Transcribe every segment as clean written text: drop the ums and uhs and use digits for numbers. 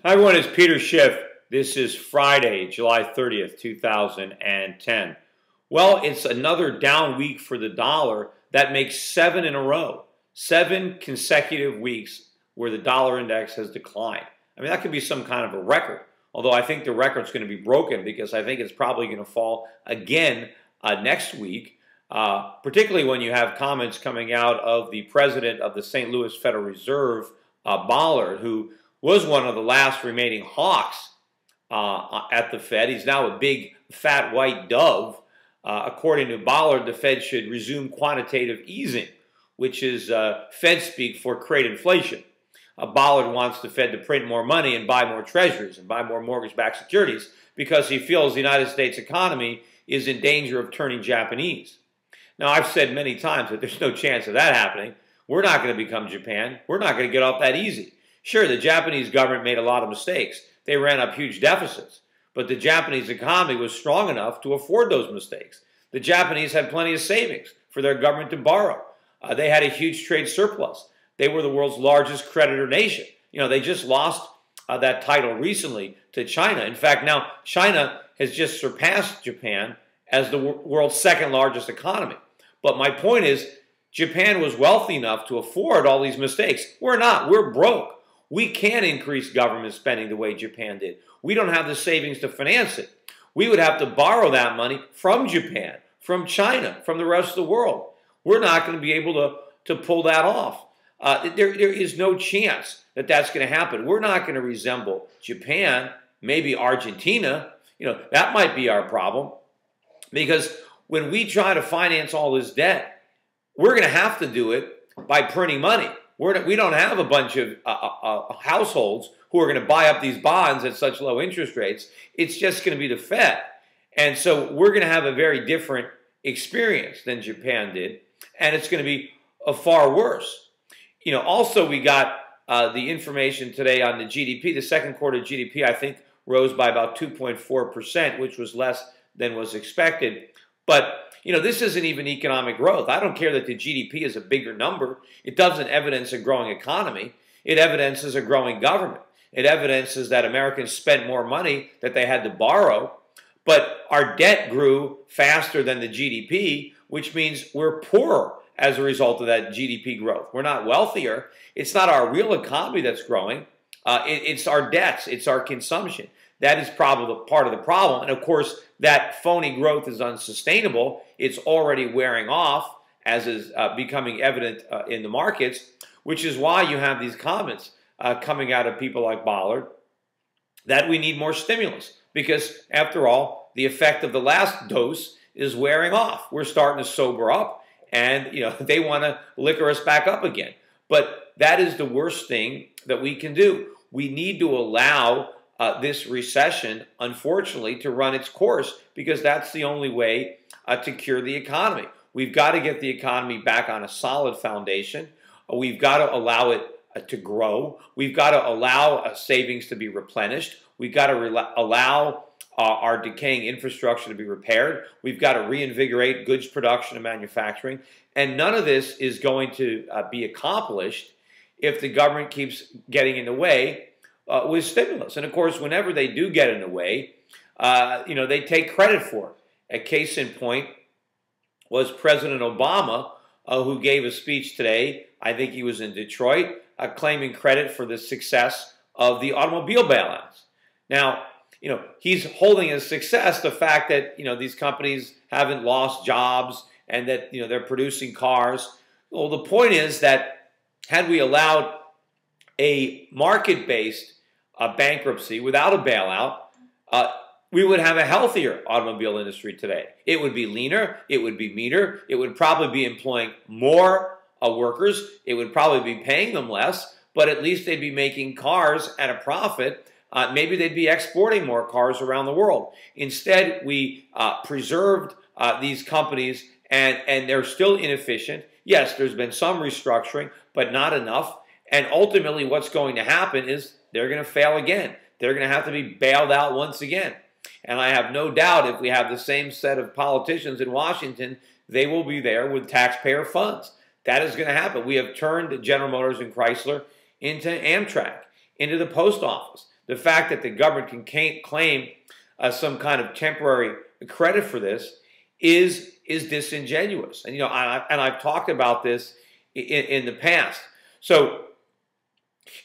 Hi everyone, it's Peter Schiff. This is Friday, July 30th, 2010. Well, it's another down week for the dollar. That makes 7 in a row. 7 consecutive weeks where the dollar index has declined. I mean, that could be some kind of a record, although I think the record's going to be broken because I think it's probably going to fall again next week, particularly when you have comments coming out of the president of the St. Louis Federal Reserve, Ballard, who was one of the last remaining hawks at the Fed. He's now a big, fat, white dove. According to Ballard, the Fed should resume quantitative easing, which is Fed speak for create inflation. Ballard wants the Fed to print more money and buy more treasuries and buy more mortgage-backed securities because he feels the United States economy is in danger of turning Japanese. Now, I've said many times that there's no chance of that happening. We're not going to become Japan. We're not going to get off that easy. Sure, the Japanese government made a lot of mistakes. They ran up huge deficits. But the Japanese economy was strong enough to afford those mistakes. The Japanese had plenty of savings for their government to borrow. They had a huge trade surplus. They were the world's largest creditor nation. You know, they just lost that title recently to China. In fact, now China has just surpassed Japan as the world's second largest economy. But my point is, Japan was wealthy enough to afford all these mistakes. We're not. We're broke. We can't increase government spending the way Japan did. We don't have the savings to finance it. We would have to borrow that money from Japan, from China, from the rest of the world. We're not going to be able to pull that off. There is no chance that that's going to happen. We're not going to resemble Japan, maybe Argentina. You know, that might be our problem. Because when we try to finance all this debt, we're going to have to do it by printing money. We don't have a bunch of households who are going to buy up these bonds at such low interest rates. It's just going to be the Fed. And so we're going to have a very different experience than Japan did. And it's going to be far worse. You know, also we got the information today on the GDP. The second quarter GDP, I think, rose by about 2.4%, which was less than was expected. But you know, this isn't even economic growth. I don't care that the GDP is a bigger number. It doesn't evidence a growing economy. It evidences a growing government. It evidences that Americans spent more money that they had to borrow. But our debt grew faster than the GDP, which means we're poorer as a result of that GDP growth. We're not wealthier. It's not our real economy that's growing. It's our debts. It's our consumption. That is probably part of the problem. And of course, that phony growth is unsustainable. It's already wearing off, as is becoming evident in the markets, which is why you have these comments coming out of people like Ballard that we need more stimulus. Because after all, the effect of the last dose is wearing off. We're starting to sober up, and you know they want to liquor us back up again. But that is the worst thing that we can do. We need to allow this recession, unfortunately, to run its course, because that's the only way to cure the economy. We've got to get the economy back on a solid foundation. We've got to allow it to grow. We've got to allow savings to be replenished. We've got to allow our decaying infrastructure to be repaired. We've got to reinvigorate goods production and manufacturing. And none of this is going to be accomplished if the government keeps getting in the way with stimulus. And of course, whenever they do get in the way, you know, they take credit for it. A case in point was President Obama, who gave a speech today. I think he was in Detroit, claiming credit for the success of the automobile bailouts. Now, you know, he's holding as success the fact that, you know, these companies haven't lost jobs and that, you know, they're producing cars. Well, the point is that had we allowed a market-based bankruptcy without a bailout, we would have a healthier automobile industry today. It would be leaner. It would be meaner. It would probably be employing more workers. It would probably be paying them less, but at least they'd be making cars at a profit. Maybe they'd be exporting more cars around the world. Instead, we preserved these companies, and they're still inefficient. Yes, there's been some restructuring, but not enough. And ultimately, what's going to happen is they're going to fail again. They're going to have to be bailed out once again. And I have no doubt if we have the same set of politicians in Washington, they will be there with taxpayer funds. That is going to happen. We have turned General Motors and Chrysler into Amtrak, into the post office. the fact that the government can claim some kind of temporary credit for this is disingenuous. And I've talked about this in the past. So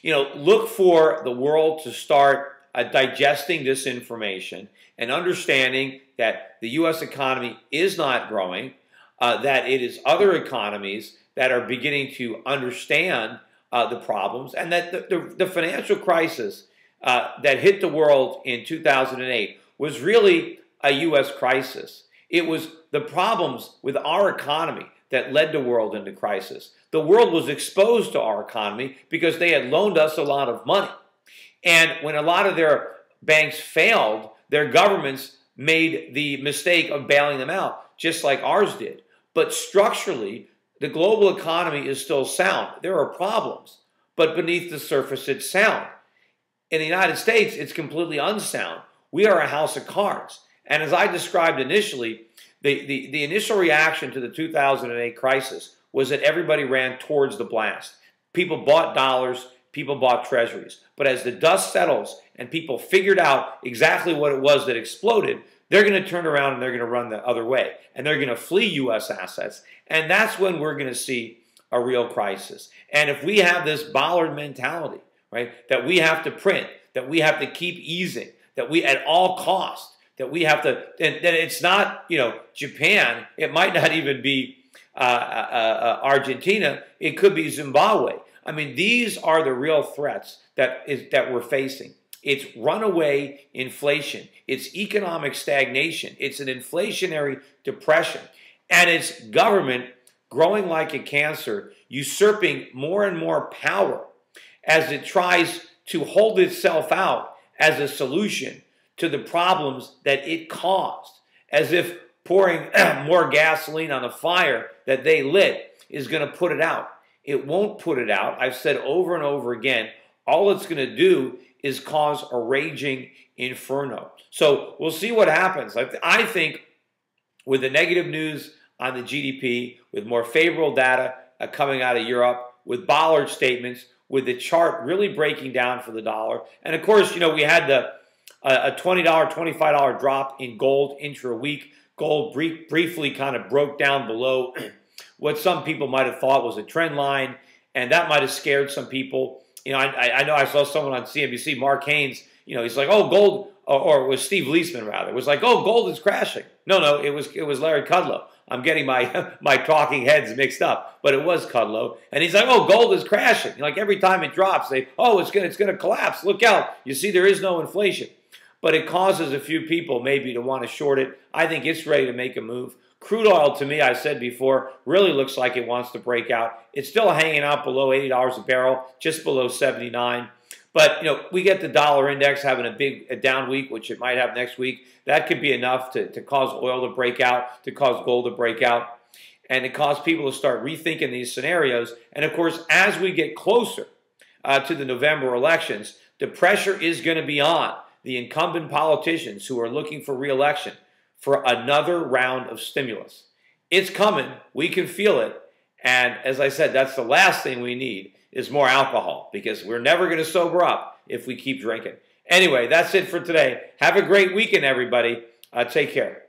look for the world to start digesting this information and understanding that the U.S. economy is not growing, that it is other economies that are beginning to understand the problems, and that the financial crisis that hit the world in 2008 was really a U.S. crisis. It was the problems with our economy that led the world into crisis. The world was exposed to our economy because they had loaned us a lot of money. And when a lot of their banks failed, their governments made the mistake of bailing them out, just like ours did. But structurally, the global economy is still sound. There are problems, but beneath the surface, it's sound. In the United States, it's completely unsound. We are a house of cards. And as I described initially, the initial reaction to the 2008 crisis was that everybody ran towards the blast. People bought dollars, people bought treasuries. But as the dust settles and people figured out exactly what it was that exploded, they're going to turn around and they're going to run the other way. And they're going to flee U.S. assets. And that's when we're going to see a real crisis. And if we have this bollard mentality, right, that we have to print, that we have to keep easing, that we at all costs, that we have to, and that it's not, Japan, it might not even be Argentina, it could be Zimbabwe. I mean, these are the real threats that we're facing. It's runaway inflation. It's economic stagnation. It's an inflationary depression. And it's government growing like a cancer, usurping more and more power as it tries to hold itself out as a solution to the problems that it caused, as if pouring more gasoline on a fire that they lit is going to put it out. It won't put it out. I've said over and over again, all it's going to do is cause a raging inferno. So we'll see what happens. I think with the negative news on the GDP, with more favorable data coming out of Europe, with bollard statements, with the chart really breaking down for the dollar, and of course, we had a $20, $25 drop in gold intra-week. Gold briefly kind of broke down below what some people might have thought was a trend line, and that might have scared some people. I know I saw someone on CNBC, Mark Haynes, he's like, oh, gold, or it was Steve Leisman rather, was like, oh, gold is crashing. No, it was Larry Kudlow. I'm getting my talking heads mixed up, but it was Kudlow, and he's like, oh, gold is crashing. Like every time it drops, it's gonna collapse. Look out! You see, there is no inflation. But it causes a few people maybe to want to short it. I think it's ready to make a move. Crude oil, to me, I said before, really looks like it wants to break out. It's still hanging out below $80 a barrel, just below 79. But, we get the dollar index having a down week, which it might have next week. That could be enough to cause oil to break out, to cause gold to break out, and to cause people to start rethinking these scenarios. And, of course, as we get closer to the November elections, the pressure is going to be on the incumbent politicians who are looking for re-election for another round of stimulus. It's coming. We can feel it. And as I said, that's the last thing we need is more alcohol, because we're never going to sober up if we keep drinking. Anyway, that's it for today. Have a great weekend, everybody. Take care.